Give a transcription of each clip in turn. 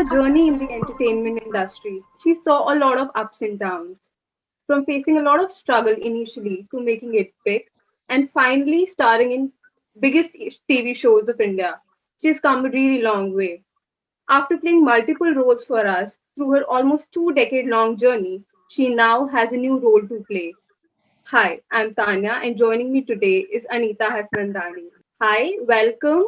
her journey in the entertainment industry, she saw a lot of ups and downs, from facing a lot of struggle initially to making it big, and finally starring in biggest TV shows of India. She's come a really long way. After playing multiple roles for us through her almost 2 decade long journey, she now has a new role to play. Hi, I'm Tanya, and joining me today is Anita Hasnandani. Hi, welcome.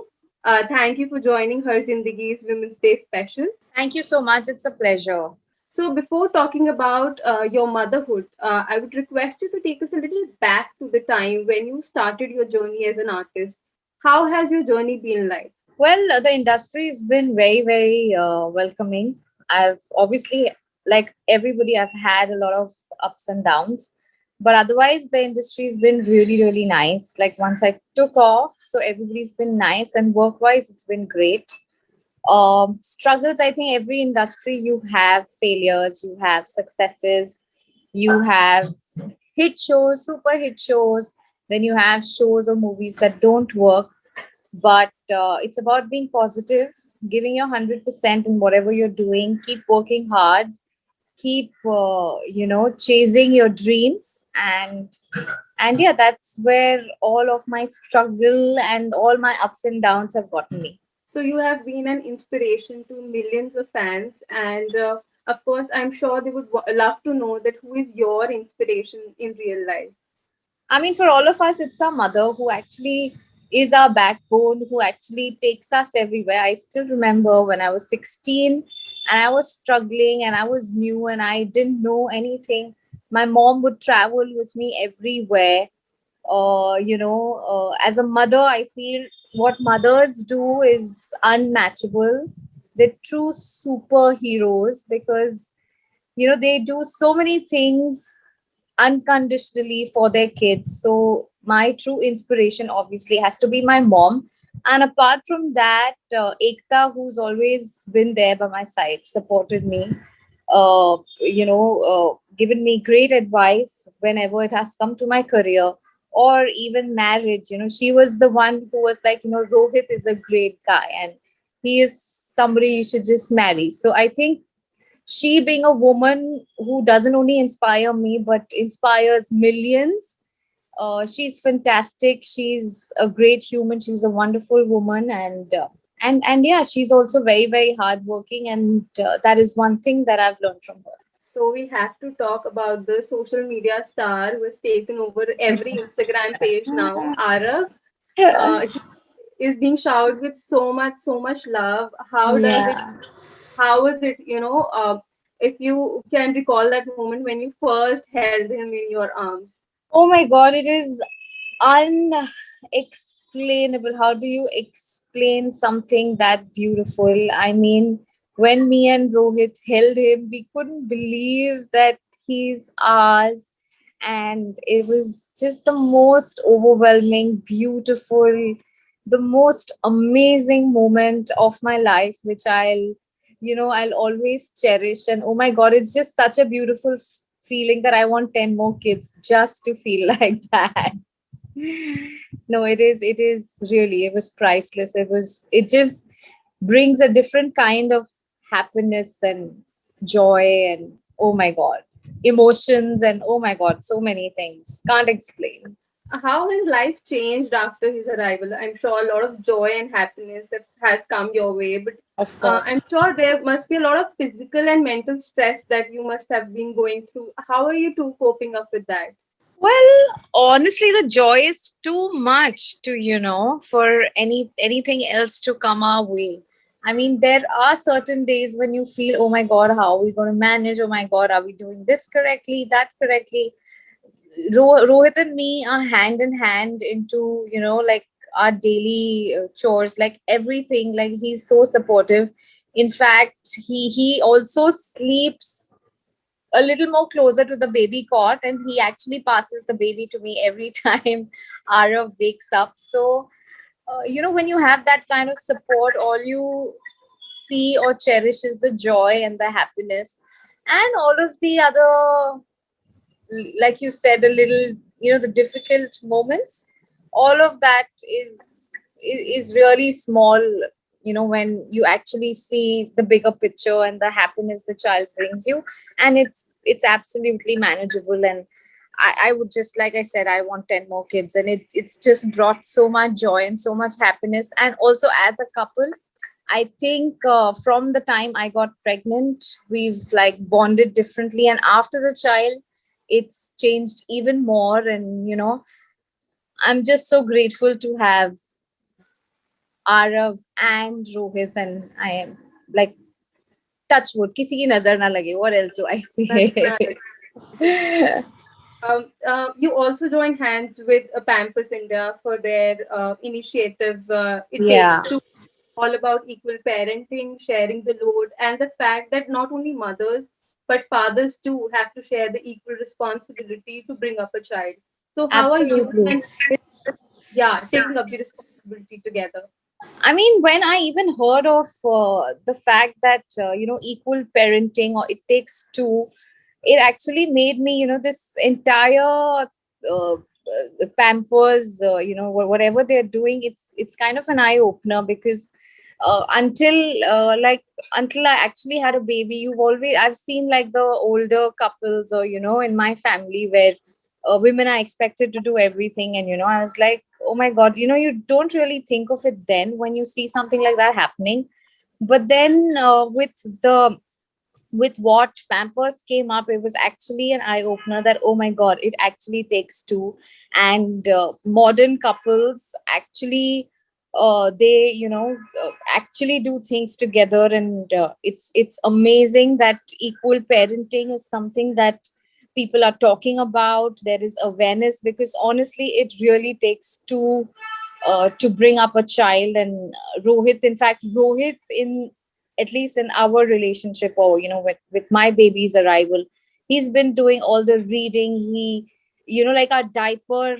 Thank you for joining Her Zindagi's Women's Day special. Thank you so much. It's a pleasure. So, before talking about your motherhood, I would request you to take us a little back to the time when you started your journey as an artist. How has your journey been like? Well, the industry has been very, very welcoming. I've obviously, like everybody, I've had a lot of ups and downs, but otherwise, the industry has been really, really nice. Like once I took off, so everybody's been nice, and work wise, it's been great. Struggles, I think every industry you have failures, you have successes, you have hit shows, super hit shows, then you have shows or movies that don't work. But it's about being positive, giving your 100% in whatever you're doing, keep working hard, keep chasing your dreams, and yeah, that's where all of my struggle and all my ups and downs have gotten me. So, you have been an inspiration to millions of fans, and of course, I'm sure they would love to know that who is your inspiration in real life. I mean, for all of us, it's our mother who actually is our backbone, who actually takes us everywhere. I still remember when I was 16 and I was struggling and I was new and I didn't know anything. My mom would travel with me everywhere. As a mother, I feel what mothers do is unmatchable. They're true superheroes because they do so many things unconditionally for their kids. So my true inspiration obviously has to be my mom. And apart from that, Ekta, who's always been there by my side, supported me, given me great advice whenever it has come to my career or even marriage. She was the one who was like, Rohit is a great guy and he is somebody you should just marry. So I think she, being a woman who doesn't only inspire me but inspires millions, she's fantastic. She's a great human. She's a wonderful woman, and yeah, she's also very, very hardworking, and that is one thing that I've learned from her. So we have to talk about the social media star who has taken over every Instagram page now, Arav. He is being showered with so much love. How does it? Yeah. How was it? If you can recall that moment when you first held him in your arms. Oh my God, it is unexplainable. How do you explain something that beautiful? I mean, when me and Rohit held him, we couldn't believe that he's ours. And it was just the most overwhelming, beautiful, the most amazing moment of my life, which I'll always cherish. And oh my God, it's just such a beautiful feeling that I want 10 more kids just to feel like that. No, it is really, it was priceless. It just brings a different kind of happiness and joy and oh my God, emotions and oh my God, so many things. Can't explain. How has life changed after his arrival? I'm sure a lot of joy and happiness that has come your way, but Of course. I'm sure there must be a lot of physical and mental stress that you must have been going through. How are you two coping up with that? Well, honestly, the joy is too much to, for anything else to come our way. I mean, there are certain days when you feel, oh my God, how are we going to manage? Oh my God, are we doing this correctly, that correctly? Rohit and me are hand in hand into, like our daily chores, like everything. Like he's so supportive. In fact, he also sleeps a little more closer to the baby cot, and he actually passes the baby to me every time Arav wakes up. So when you have that kind of support, all you see or cherish is the joy and the happiness, and all of the other, like you said, a little, the difficult moments. All of that is really small when you actually see the bigger picture and the happiness the child brings you, and it's absolutely manageable. And I would just, like I said, I want 10 more kids, and it's just brought so much joy and so much happiness. And also, as a couple, I think from the time I got pregnant, we've like bonded differently, and after the child, it's changed even more. And I'm just so grateful to have Arav and Rohit, and I am like, touch wood, किसी की नजर ना लगे. What else do I That's say? nice. You also joined hands with Pampers India for their initiative. It Yeah, takes two, all about equal parenting, sharing the load, and the fact that not only mothers but fathers too have to share the equal responsibility to bring up a child. So, how are you absolutely. and yeah, taking up the responsibility together? I mean, when I even heard of the fact that equal parenting, or it takes two, it actually made me, this entire Pampers, whatever they're doing, it's kind of an eye opener. Because until until I actually had a baby, I've seen like the older couples, or in my family, where women are expected to do everything. And I was like, oh my god, you don't really think of it then when you see something like that happening. But then with what Pampers came up, it was actually an eye opener that, oh my god, it actually takes two. And modern couples actually, they actually do things together. And it's amazing that equal parenting is something that people are talking about. There is awareness, because honestly, it really takes two to bring up a child. And Rohit, in at least in our relationship, or with my baby's arrival, he's been doing all the reading. He, like our diaper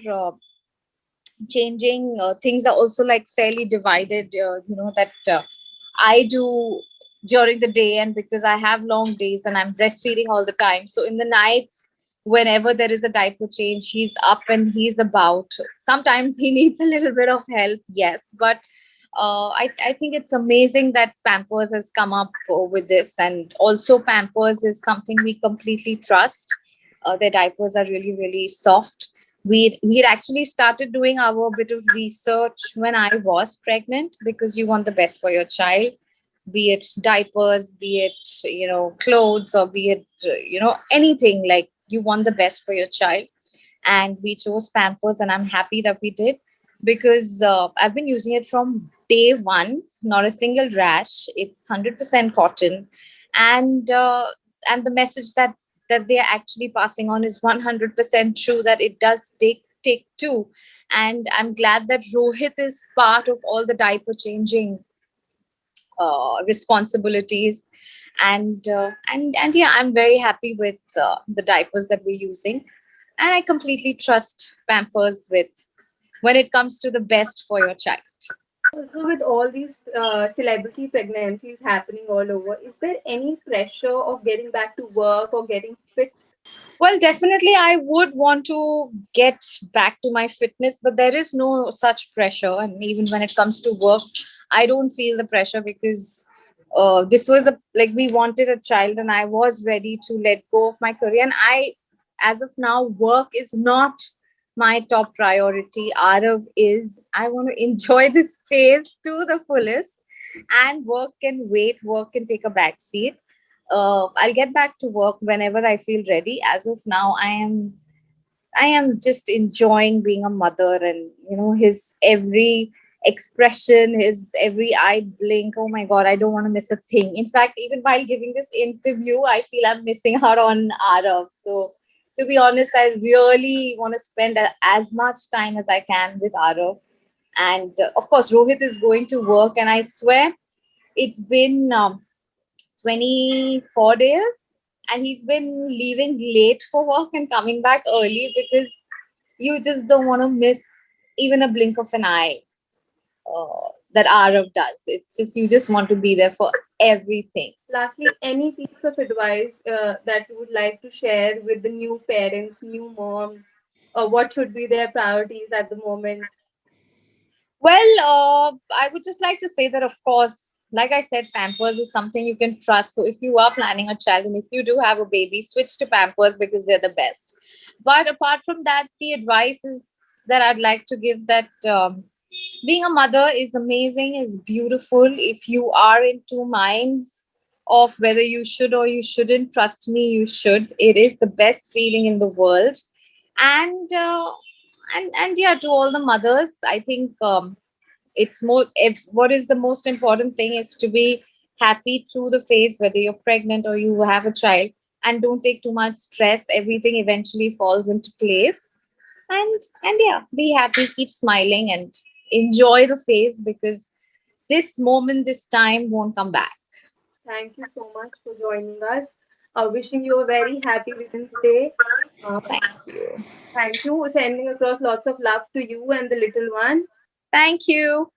changing things are also like fairly divided. That I do during the day, and because I have long days and I'm breastfeeding all the time, so in the nights, whenever there is a diaper change, he's up and he's about. Sometimes he needs a little bit of help, yes, but I think it's amazing that Pampers has come up with this. And also, Pampers is something we completely trust. Their diapers are really, really soft. We'd actually started doing our bit of research when I was pregnant, because you want the best for your child, be it diapers, be it clothes, or be it anything. Like, you want the best for your child. And we chose Pampers, and I'm happy that we did, because I've been using it from day one. Not a single rash. It's 100% cotton, and the message that they are actually passing on is 100% true. That it does take two. And I'm glad that Rohit is part of all the diaper changing responsibilities. And yeah, I'm very happy with the diapers that we're using, and I completely trust Pampers with when it comes to the best for your child. Also, with all these celebrity pregnancies happening all over, is there any pressure of getting back to work or getting fit? Well, definitely, I would want to get back to my fitness, but there is no such pressure. And even when it comes to work, I don't feel the pressure, because this was we wanted a child, and I was ready to let go of my career. And as of now, work is not my top priority. Arav is. I want to enjoy this phase to the fullest, and work can wait, work can take a back seat. I'll get back to work whenever I feel ready. As of now, I am just enjoying being a mother, and his every expression, his every eye blink. Oh my god, I don't want to miss a thing. In fact, even while giving this interview, I feel I'm missing out on Arav. So to be honest, I really want to spend as much time as I can with Arav. And of course, Rohit is going to work, and I swear it's been 24 days, and he's been leaving late for work and coming back early, because you just don't want to miss even a blink of an eye that Arav does. It's just, you just want to be there for everything. Lastly, any piece of advice that you would like to share with the new parents, new moms, or what should be their priorities at the moment? Well, I would just like to say that, of course, like I said, Pampers is something you can trust. So if you are planning a child and if you do have a baby, switch to Pampers because they're the best. But apart from that, the advice is that I'd like to give that being a mother is amazing, is beautiful. If you are in two minds of whether you should or you shouldn't, trust me, you should. It is the best feeling in the world. And yeah, to all the mothers, I think it's more if, what is the most important thing is to be happy through the phase, whether you're pregnant or you have a child, and don't take too much stress. Everything eventually falls into place. And yeah, be happy, keep smiling, and enjoy the phase because this moment, this time won't come back. Thank you so much for joining us. Wishing you a very happy Women's Day. Uh, Thank you. Thank you. Sending across lots of love to you and the little one. Thank you.